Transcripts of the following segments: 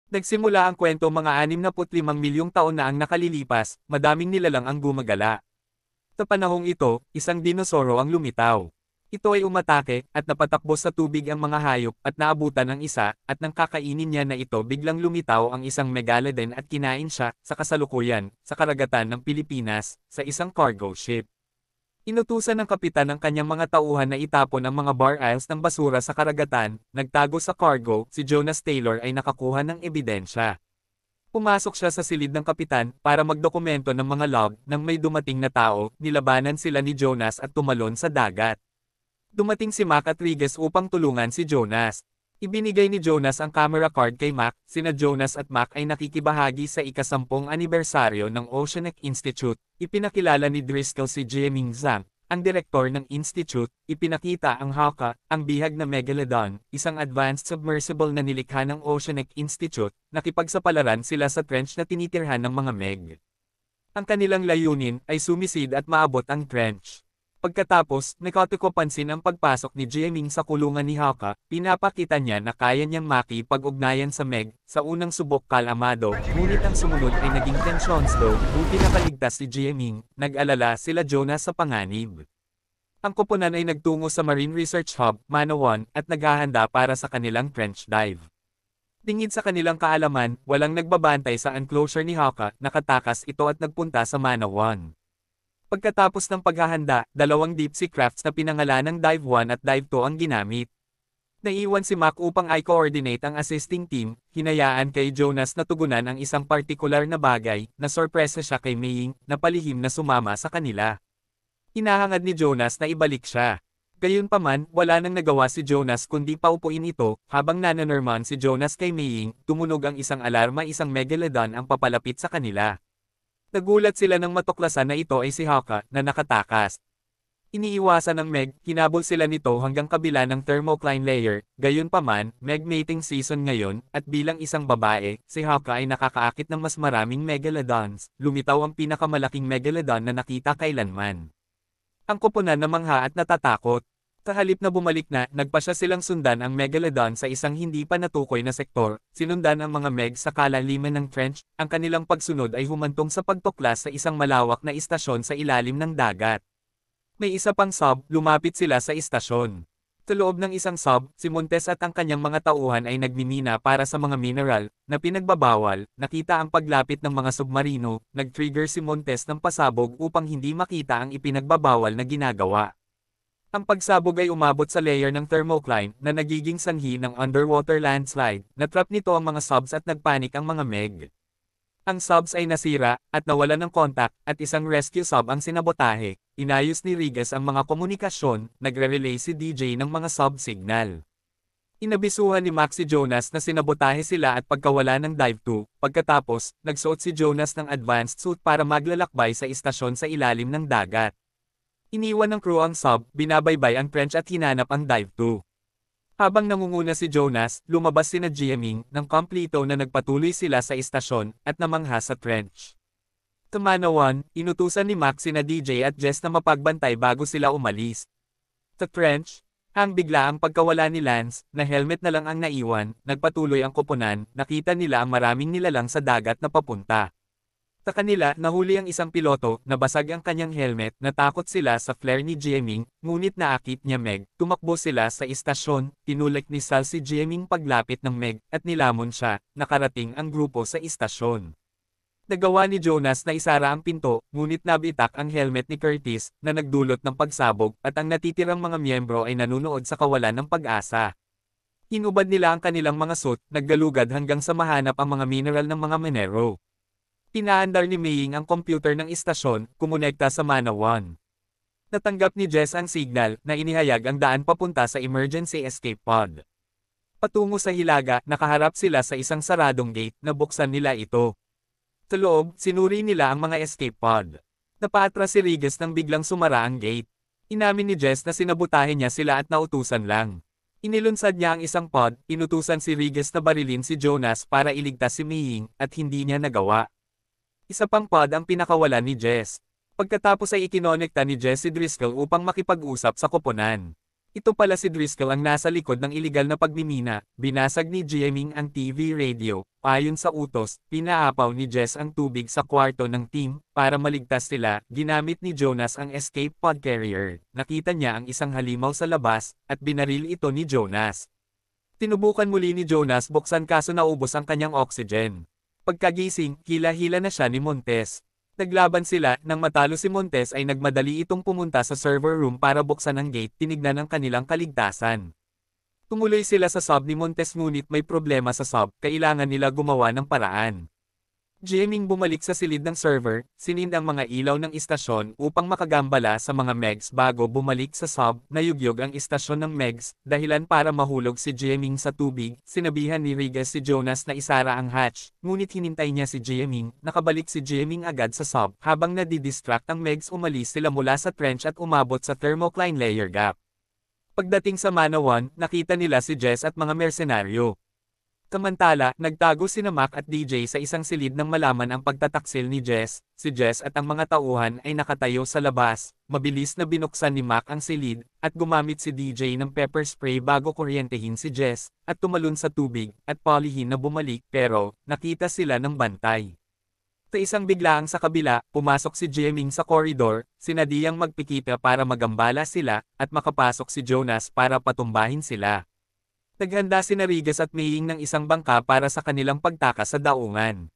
Nagsimula ang kwento mga 65 milyong taon na ang nakalilipas, madaming nilalang ang gumagala. Sa panahong ito, isang dinosoro ang lumitaw. Ito ay umatake, at napatakbo sa tubig ang mga hayop, at naabutan ng isa, at nang kakainin niya na ito biglang lumitaw ang isang megalodon at kinain siya, sa kasalukuyan, sa karagatan ng Pilipinas, sa isang cargo ship. Inutusan ng kapitan ng kanyang mga tauhan na itapon ang mga barrels ng basura sa karagatan, nagtago sa cargo, si Jonas Taylor ay nakakuha ng ebidensya. Pumasok siya sa silid ng kapitan para magdokumento ng mga log nang may dumating na tao, nilabanan sila ni Jonas at tumalon sa dagat. Dumating si Mac Rodriguez upang tulungan si Jonas. Ibinigay ni Jonas ang camera card kay Mac, sina Jonas at Mac ay nakikibahagi sa ika-10 anibersaryo ng Oceanic Institute. Ipinakilala ni Driscoll si Jieming Zhang, ang direktor ng Institute, ipinakita ang Hawka, ang bihag na Megalodon, isang advanced submersible na nilikha ng Oceanic Institute, nakipagsapalaran sila sa trench na tinitirhan ng mga Meg. Ang kanilang layunin ay sumisid at maabot ang trench. Pagkatapos, nakatuko pansin ang pagpasok ni Jieming sa kulungan ni Hawka, pinapakita niya na kaya niyang makipag-ugnayan sa Meg, sa unang subok kalmado, ngunit ang sumunod ay naging tensyonslow, buti nakaligtas si Jieming, nag-alala sila Jonas sa panganib. Ang koponan ay nagtungo sa Marine Research Hub, Manawan, at naghahanda para sa kanilang trench dive. Tingin sa kanilang kaalaman, walang nagbabantay sa enclosure ni Hawka, nakatakas ito at nagpunta sa Manawan. Pagkatapos ng paghahanda, 2 deep sea crafts na pinangalanang Dive 1 at Dive 2 ang ginamit. Naiwan si Mac upang i-coordinate ang assisting team, hinayaan kay Jonas na tugunan ang isang partikular na bagay, na sorpresa siya kay Mei, na palihim na sumama sa kanila. Hinahangad ni Jonas na ibalik siya. Gayunpaman, wala nang nagawa si Jonas kundi paupuin ito, habang nananurman si Jonas kay Mei, tumunog ang isang alarma, isang megalodon ang papalapit sa kanila. Nagulat sila nang matuklasan na ito ay si Hawka, na nakatakas. Iniiwasan ng Meg, hinabol sila nito hanggang kabila ng thermocline layer, gayunpaman, Meg mating season ngayon, at bilang isang babae, si Hawka ay nakakaakit ng mas maraming megalodons, lumitaw ang pinakamalaking megalodon na nakita kailanman. Ang koponan namangha at natatakot. Sa halip na bumalik na, nagpasya silang sundan ang megalodon sa isang hindi pa natukoy na sektor, sinundan ang mga Meg sa kalaliman ng trench, ang kanilang pagsunod ay humantong sa pagtuklas sa isang malawak na istasyon sa ilalim ng dagat. May isa pang sub, lumapit sila sa istasyon. Sa loob ng isang sub, si Montes at ang kanyang mga tauhan ay nagmimina para sa mga mineral, na pinagbabawal, nakita ang paglapit ng mga submarino, nag-trigger si Montes ng pasabog upang hindi makita ang ipinagbabawal na ginagawa. Ang pagsabog ay umabot sa layer ng thermocline na nagiging sanhi ng underwater landslide. Natrap nito ang mga subs at nagpanik ang mga Meg. Ang subs ay nasira, at nawalan ng kontak, at isang rescue sub ang sinabotahe. Inayos ni Rigas ang mga komunikasyon, nagre-relay si DJ ng mga sub signal. Inabisuhan ni Max si Jonas na sinabotahe sila at pagkawala ng Dive 2, pagkatapos, nagsuot si Jonas ng advanced suit para maglalakbay sa istasyon sa ilalim ng dagat. Iniwan ng crew ang sub, binabaybay ang trench at hinanap ang Dive 2. Habang nangunguna si Jonas, lumabas sina Jieming, ng kompleto na nagpatuloy sila sa istasyon, at namangha sa trench. Sa Manawan, inutusan ni Max sina DJ at Jess na mapagbantay bago sila umalis. Sa trench, bigla ang pagkawala ni Lance, na helmet na lang ang naiwan, nagpatuloy ang koponan, nakita nila ang maraming nilalang sa dagat na papunta. Sa kanila, nahuli ang isang piloto, nabasag ang kanyang helmet, natakot sila sa flare ni Jieming, ngunit naakit niya Meg, tumakbo sila sa istasyon, tinulak ni Sal si Jieming paglapit ng Meg, at nilamon siya, nakarating ang grupo sa istasyon. Nagawa ni Jonas na isara ang pinto, ngunit nabitak ang helmet ni Curtis, na nagdulot ng pagsabog, at ang natitirang mga miyembro ay nanunood sa kawalan ng pag-asa. Hinubad nila ang kanilang mga suit, naggalugad hanggang sa mahanap ang mga mineral ng mga minero. Pinaandar ni Mei ang computer ng istasyon, kumonekta sa Manawan. Natanggap ni Jess ang signal, na inihayag ang daan papunta sa emergency escape pod. Patungo sa hilaga, nakaharap sila sa isang saradong gate, na buksan nila ito. Sa loob, sinuri nila ang mga escape pod. Napaatras si Rigas nang biglang sumara ang gate. Inamin ni Jess na sinabutahe niya sila at nautusan lang. Inilunsad niya ang isang pod, inutusan si Rigas na barilin si Jonas para iligtas si Mei, at hindi niya nagawa. Isa pang pod ang pinakawalan ni Jess. Pagkatapos ay ikinonekta ni Jess si Driscoll upang makipag-usap sa koponan. Ito pala si Driscoll ang nasa likod ng iligal na pagmimina, binasag ni Jieming ang TV radio, ayon sa utos, pinaapaw ni Jess ang tubig sa kwarto ng team, para maligtas sila, ginamit ni Jonas ang escape pod carrier, nakita niya ang isang halimaw sa labas, at binaril ito ni Jonas. Tinubukan muli ni Jonas buksan kaso naubos ang kanyang oxygen. Pagkagising, hila-hila na siya ni Montes. Naglaban sila, nang matalo si Montes ay nagmadali itong pumunta sa server room para buksan ang gate, tinignan ang kanilang kaligtasan. Tumuloy sila sa sub ni Montes ngunit may problema sa sub, kailangan nila gumawa ng paraan. Jieming bumalik sa silid ng server, sinind ang mga ilaw ng istasyon upang makagambala sa mga megs bago bumalik sa sub, nayugyog ang istasyon ng megs, dahilan para mahulog si Jieming sa tubig, sinabihan ni Rigas si Jonas na isara ang hatch, ngunit hinintay niya si Jieming, nakabalik si Jieming agad sa sub, habang nadidistract ang megs umalis sila mula sa trench at umabot sa thermocline layer gap. Pagdating sa Manawan, nakita nila si Jess at mga mersenaryo. Samantala, nagtago sina Mac at DJ sa isang silid nang malaman ang pagtataksil ni Jess. Si Jess at ang mga tauhan ay nakatayo sa labas. Mabilis na binuksan ni Mac ang silid, at gumamit si DJ ng pepper spray bago kuryentehin si Jess, at tumalon sa tubig, at polihin na bumalik, pero, nakita sila ng bantay. Sa isang biglaang sa kabila, pumasok si Jieming sa koridor, sinadiyang magpikita para magambala sila, at makapasok si Jonas para patumbahin sila. Naghanda sina Rigas at Maying ng isang bangka para sa kanilang pagtakas sa daungan.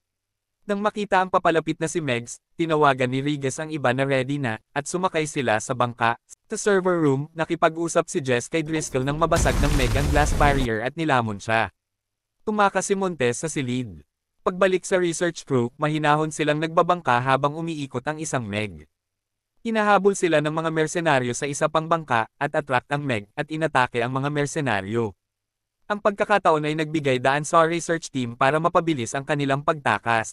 Nang makita ang papalapit na si Megs, tinawagan ni Rigas ang iba na ready na, at sumakay sila sa bangka. Sa server room, nakipag-usap si Jess kay Driscoll nang mabasag ng Meg ang glass barrier at nilamon siya. Tumakas si Montes sa silid. Pagbalik sa research crew, mahinahon silang nagbabangka habang umiikot ang isang Meg. Hinahabol sila ng mga mersenaryo sa isa pang bangka, at attract ang Meg, at inatake ang mga mersenaryo. Ang pagkakataon ay nagbigay daan sa research team para mapabilis ang kanilang pagtakas.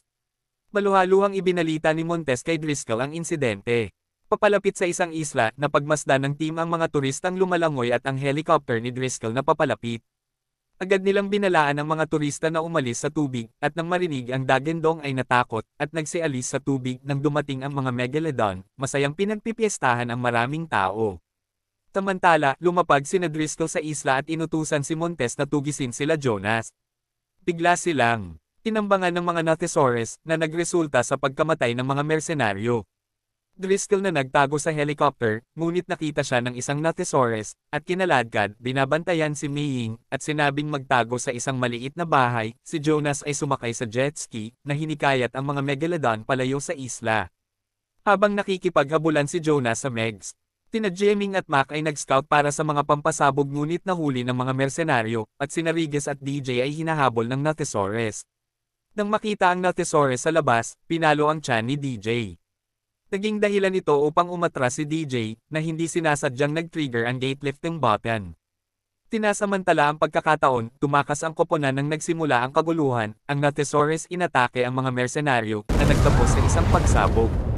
Maluhaluhang ibinalita ni Montes kay Driscoll ang insidente. Papalapit sa isang isla, napagmasdan ng team ang mga turistang lumalangoy at ang helicopter ni Driscoll na papalapit. Agad nilang binalaan ang mga turista na umalis sa tubig, at nang marinig ang Dagendong ay natakot, at nagsialis sa tubig nang dumating ang mga Megalodon, masayang pinagpipiestahan ang maraming tao. Samantala, lumapag sina Driscoll sa isla at inutusan si Montes na tugisin sila Jonas. Bigla silang tinambangan ng mga Nothosaurus na nagresulta sa pagkamatay ng mga mersenaryo. Driscoll na nagtago sa helicopter, ngunit nakita siya ng isang Nothosaurus, at kinaladkad, binabantayan si Maying, at sinabing magtago sa isang maliit na bahay. Si Jonas ay sumakay sa jet ski, na hinikayat ang mga Megalodon palayo sa isla. Habang nakikipaghabulan si Jonas sa Megs, sina Jieming at Mac ay nag-scout para sa mga pampasabog ngunit nahuli ng mga mersenaryo, at sina Rigas at DJ ay hinahabol ng Nothosaurus. Nang makita ang Nothosaurus sa labas, pinalo ang tiyan ni DJ. Naging dahilan ito upang umatras si DJ, na hindi sinasadyang nag-trigger ang gate lifting button. Tinasamantala ang pagkakataon, tumakas ang koponan nang nagsimula ang kaguluhan, ang Nothosaurus inatake ang mga mersenaryo, na nagtapos sa isang pagsabog.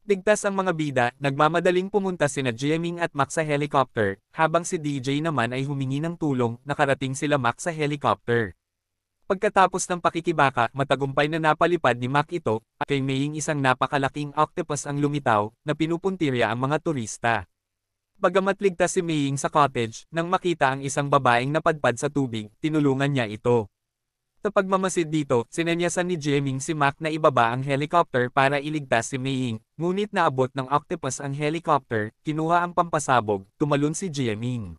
Ligtas ang mga bida, nagmamadaling pumunta sina Jieming at Mac sa helicopter, habang si DJ naman ay humingi ng tulong, nakarating sila Mac sa helicopter. Pagkatapos ng pakikibaka, matagumpay na napalipad ni Mac ito, at kay Maying isang napakalaking octopus ang lumitaw, na pinupuntirya ang mga turista. Bagamat ligtas si Maying sa cottage, nang makita ang isang babaeng napadpad sa tubig, tinulungan niya ito. Sa pagmamasid dito, sinenyasan ni Jieming si Mac na ibaba ang helicopter para iligtas si Maying, ngunit naabot ng octopus ang helicopter, kinuha ang pampasabog, tumalon si Jieming.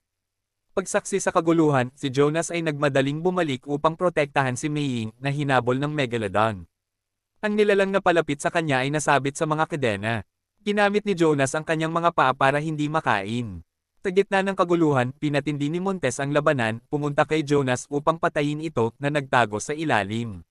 Pagsaksi sa kaguluhan, si Jonas ay nagmadaling bumalik upang protektahan si Maying, na hinabol ng Megalodon. Ang nilalang na palapit sa kanya ay nasabit sa mga kadena. Ginamit ni Jonas ang kanyang mga paa para hindi makain. Sa gitna ng kaguluhan, pinatindi ni Montes ang labanan, pumunta kay Jonas upang patayin ito, na nagtago sa ilalim.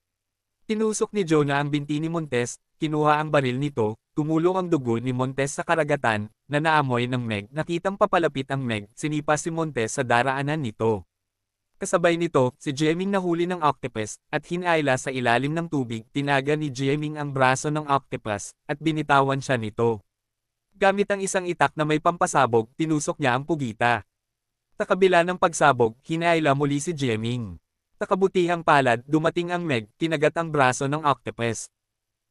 Tinusok ni Jonah ang binti ni Montes, kinuha ang baril nito, tumulong ang dugo ni Montes sa karagatan, na naamoy ng Meg. Nakitang papalapit ang Meg, sinipa si Montes sa daraanan nito. Kasabay nito, si Jieming nahuli ng octopus, at hinayla sa ilalim ng tubig. Tinaga ni Jieming ang braso ng octopus, at binitawan siya nito. Gamit ang isang itak na may pampasabog, tinusok niya ang pugita. Sa kabila ng pagsabog, hinayla muli si Jieming. Sa kabutihang palad, dumating ang Meg, kinagat ang braso ng octopus.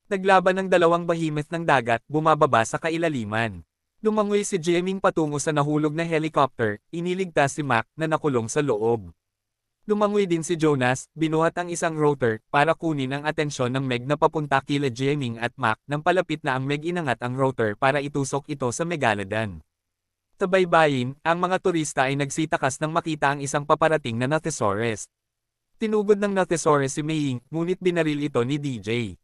Naglaban ng dalawang behemoth ng dagat, bumababa sa kailaliman. Lumangoy si Jiaming patungo sa nahulog na helicopter, iniligtas si Mac na nakulong sa loob. Lumangoy din si Jonas, binuhat ang isang rotor para kunin ang atensyon ng Meg na papunta kila Jiaming at Mac nang palapit na ang Meg inangat ang rotor para itusok ito sa Megalodon. Tabaybayin, ang mga turista ay nagsitakas nang makita ang isang paparating na Nothosaurus. Tinugod ng Nothosaurus si Mei, ngunit binaril ito ni DJ.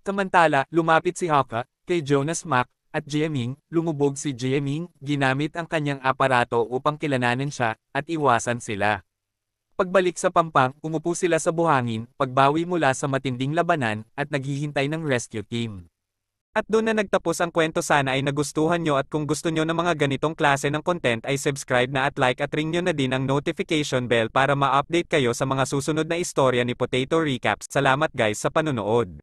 Samantala, lumapit si Haka, kay Jonas, Mac, at Jiaming, lumubog si Jiaming, ginamit ang kanyang aparato upang kilalanin siya, at iwasan sila. Pagbalik sa pampang, umupo sila sa buhangin, pagbawi mula sa matinding labanan, at naghihintay ng rescue team. At doon na nagtapos ang kwento. Sana ay nagustuhan nyo, at kung gusto nyo ng mga ganitong klase ng content ay subscribe na at like at ring nyo na din ang notification bell para ma-update kayo sa mga susunod na istorya ni Potato Recaps. Salamat guys sa panonood.